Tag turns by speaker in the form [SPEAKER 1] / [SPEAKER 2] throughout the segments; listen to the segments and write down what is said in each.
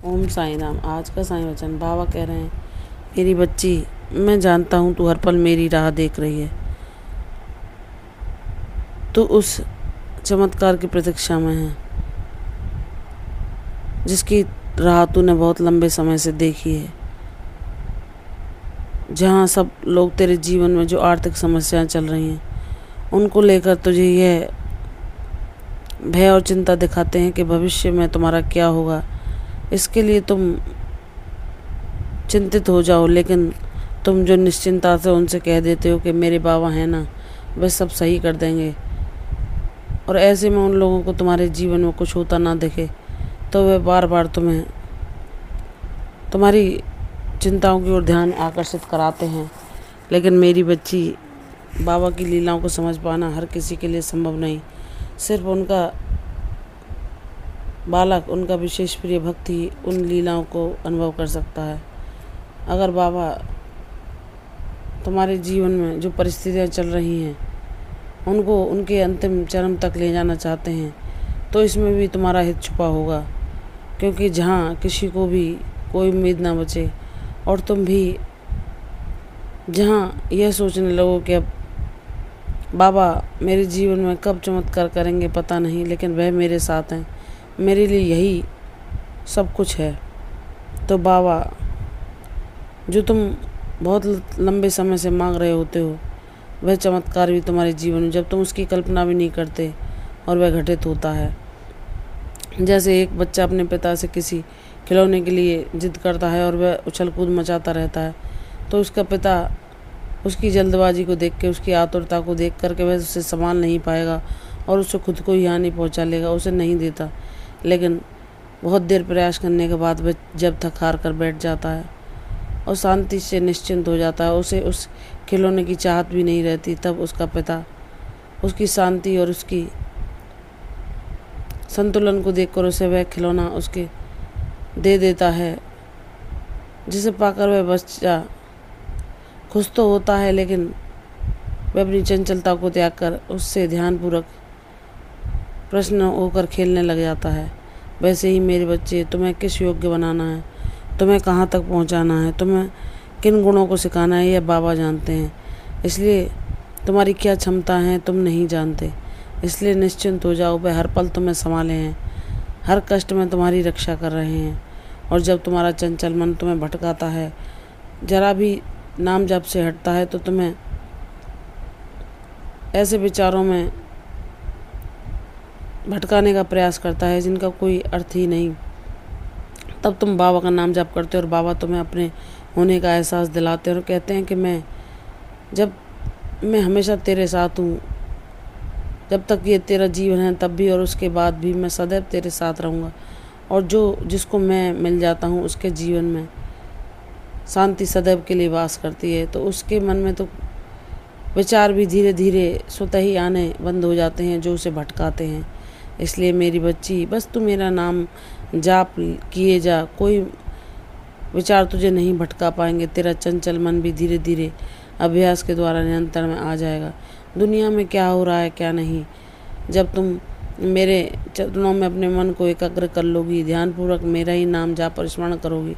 [SPEAKER 1] ओम साईं राम। आज का साईं वचन बाबा कह रहे हैं, मेरी बच्ची, मैं जानता हूँ तू हर पल मेरी राह देख रही है। तू उस चमत्कार की प्रतीक्षा में है जिसकी राह तूने बहुत लंबे समय से देखी है। जहाँ सब लोग तेरे जीवन में जो आर्थिक समस्याएं चल रही हैं उनको लेकर तुझे यह भय और चिंता दिखाते हैं कि भविष्य में तुम्हारा क्या होगा। इसके लिए तुम चिंतित हो जाओ, लेकिन तुम जो निश्चिंता से उनसे कह देते हो कि मेरे बाबा हैं ना, वे सब सही कर देंगे, और ऐसे में उन लोगों को तुम्हारे जीवन में कुछ होता ना दिखे तो वे बार बार तुम्हें तुम्हारी चिंताओं की ओर ध्यान आकर्षित कराते हैं। लेकिन मेरी बच्ची, बाबा की लीलाओं को समझ पाना हर किसी के लिए संभव नहीं। सिर्फ उनका बालक, उनका विशेष प्रिय भक्त ही उन लीलाओं को अनुभव कर सकता है। अगर बाबा तुम्हारे जीवन में जो परिस्थितियाँ चल रही हैं उनको उनके अंतिम चरम तक ले जाना चाहते हैं तो इसमें भी तुम्हारा हित छुपा होगा, क्योंकि जहाँ किसी को भी कोई उम्मीद ना बचे और तुम भी जहाँ यह सोचने लगो कि अब बाबा मेरे जीवन में कब चमत्कार करेंगे पता नहीं, लेकिन वह मेरे साथ हैं, मेरे लिए यही सब कुछ है, तो बाबा जो तुम बहुत लंबे समय से मांग रहे होते हो वह चमत्कार भी तुम्हारे जीवन में जब तुम उसकी कल्पना भी नहीं करते और वह घटित होता है। जैसे एक बच्चा अपने पिता से किसी खिलौने के लिए जिद करता है और वह उछल कूद मचाता रहता है, तो उसका पिता उसकी जल्दबाजी को देख के, उसकी आतुरता को देख करके वह उसे संभाल नहीं पाएगा और उसे खुद को ही हानि पहुंचा लेगा, उसे नहीं देता। लेकिन बहुत देर प्रयास करने के बाद वह जब थक हार कर बैठ जाता है और शांति से निश्चिंत हो जाता है, उसे उस खिलौने की चाहत भी नहीं रहती, तब उसका पिता उसकी शांति और उसकी संतुलन को देखकर उसे वह खिलौना उसके दे देता है, जिसे पाकर वह बच्चा खुश तो होता है, लेकिन वह अपनी चंचलता को त्याग कर उससे ध्यानपूर्वक प्रश्न होकर खेलने लग जाता है। वैसे ही मेरे बच्चे, तुम्हें किस योग्य बनाना है, तुम्हें कहाँ तक पहुँचाना है, तुम्हें किन गुणों को सिखाना है, यह बाबा जानते हैं। इसलिए तुम्हारी क्या क्षमता है तुम नहीं जानते, इसलिए निश्चिंत हो जाओ, वह हर पल तुम्हें संभाले हैं, हर कष्ट में तुम्हारी रक्षा कर रहे हैं। और जब तुम्हारा चंचल मन तुम्हें भटकाता है, जरा भी नाम जप से हटता है, तो तुम्हें ऐसे विचारों में भटकाने का प्रयास करता है जिनका कोई अर्थ ही नहीं, तब तुम बाबा का नाम जप करते हो और बाबा तुम्हें अपने होने का एहसास दिलाते हैं और कहते हैं कि मैं हमेशा तेरे साथ हूँ, जब तक ये तेरा जीवन है तब भी और उसके बाद भी मैं सदैव तेरे साथ रहूँगा। और जिसको मैं मिल जाता हूँ उसके जीवन में शांति सदैव के लिए वास करती है, तो उसके मन में तो विचार भी धीरे धीरे स्वतः ही आने बंद हो जाते हैं जो उसे भटकाते हैं। इसलिए मेरी बच्ची, बस तू मेरा नाम जाप किए जा, कोई विचार तुझे नहीं भटका पाएंगे। तेरा चंचल मन भी धीरे धीरे अभ्यास के द्वारा नियंत्रण में आ जाएगा। दुनिया में क्या हो रहा है क्या नहीं, जब तुम मेरे चरणों में अपने मन को एकाग्र कर लोगी, ध्यानपूर्वक मेरा ही नाम जाप और स्मरण करोगी,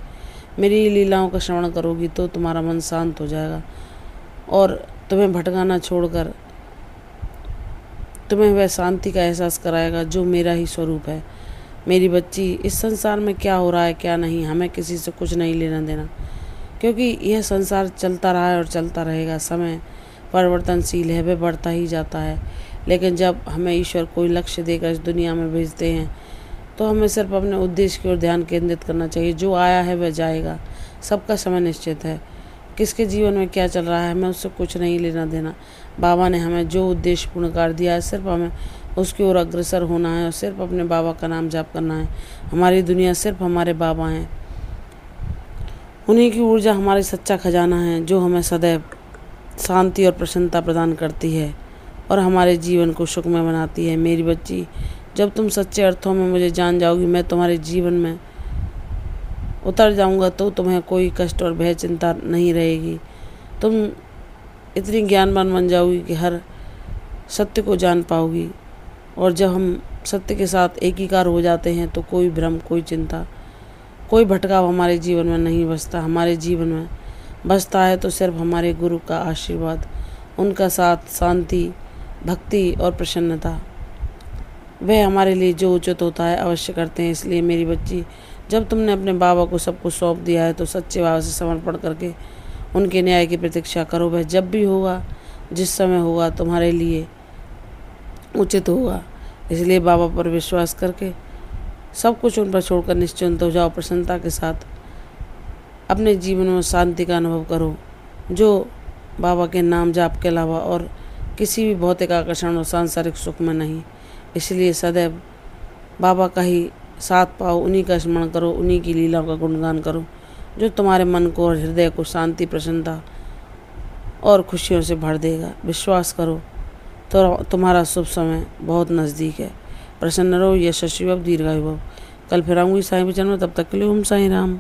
[SPEAKER 1] मेरी लीलाओं का श्रवण करोगी, तो तुम्हारा मन शांत हो जाएगा और तुम्हें भटकाना छोड़कर तुम्हें वह शांति का एहसास कराएगा जो मेरा ही स्वरूप है। मेरी बच्ची, इस संसार में क्या हो रहा है क्या नहीं, हमें किसी से कुछ नहीं लेना देना, क्योंकि यह संसार चलता रहा है और चलता रहेगा। समय परिवर्तनशील है, वह बढ़ता ही जाता है। लेकिन जब हमें ईश्वर कोई लक्ष्य देकर इस दुनिया में भेजते हैं तो हमें सिर्फ अपने उद्देश्य की ओर ध्यान केंद्रित करना चाहिए। जो आया है वह जाएगा, सबका समय निश्चित है। किसके जीवन में क्या चल रहा है हमें उससे कुछ नहीं लेना देना। बाबा ने हमें जो उद्देश्य पूर्ण कर दिया है, सिर्फ हमें उसकी ओर अग्रसर होना है और सिर्फ अपने बाबा का नाम जाप करना है। हमारी दुनिया सिर्फ हमारे बाबा हैं, उन्हीं की ऊर्जा हमारी सच्चा खजाना है जो हमें सदैव शांति और प्रसन्नता प्रदान करती है और हमारे जीवन को सुखमय बनाती है। मेरी बच्ची, जब तुम सच्चे अर्थों में मुझे जान जाओगी, मैं तुम्हारे जीवन में उतर जाऊंगा, तो तुम्हें कोई कष्ट और भय चिंता नहीं रहेगी। तुम इतनी ज्ञानवान बन जाओगी कि हर सत्य को जान पाओगी, और जब हम सत्य के साथ एकीकार हो जाते हैं तो कोई भ्रम, कोई चिंता, कोई भटकाव हमारे जीवन में नहीं बसता। हमारे जीवन में बसता है तो सिर्फ हमारे गुरु का आशीर्वाद, उनका साथ, शांति, भक्ति और प्रसन्नता। वह हमारे लिए जो उचित होता है अवश्य करते हैं। इसलिए मेरी बच्ची, जब तुमने अपने बाबा को सब कुछ सौंप दिया है तो सच्चे भाव से समर्पण करके उनके न्याय की प्रतीक्षा करो। वह जब भी होगा, जिस समय होगा, तुम्हारे लिए उचित होगा। इसलिए बाबा पर विश्वास करके सब कुछ उन पर छोड़कर निश्चिंत हो जाओ। प्रसन्नता के साथ अपने जीवन में शांति का अनुभव करो, जो बाबा के नाम जाप के अलावा और किसी भी भौतिक आकर्षण और सांसारिक सुख में नहीं। इसलिए सदैव बाबा का ही साथ पाओ, उन्हीं का स्मरण करो, उन्हीं की लीलाओं का गुणगान करो, जो तुम्हारे मन को और हृदय को शांति, प्रसन्नता और खुशियों से भर देगा। विश्वास करो तो तुम्हारा शुभ समय बहुत नज़दीक है। प्रसन्न रहो, यशस्वी भव, दीर्घायु भव। कल फिर आऊँगी साईं वचन में, तब तक के लिए ओम साईं राम।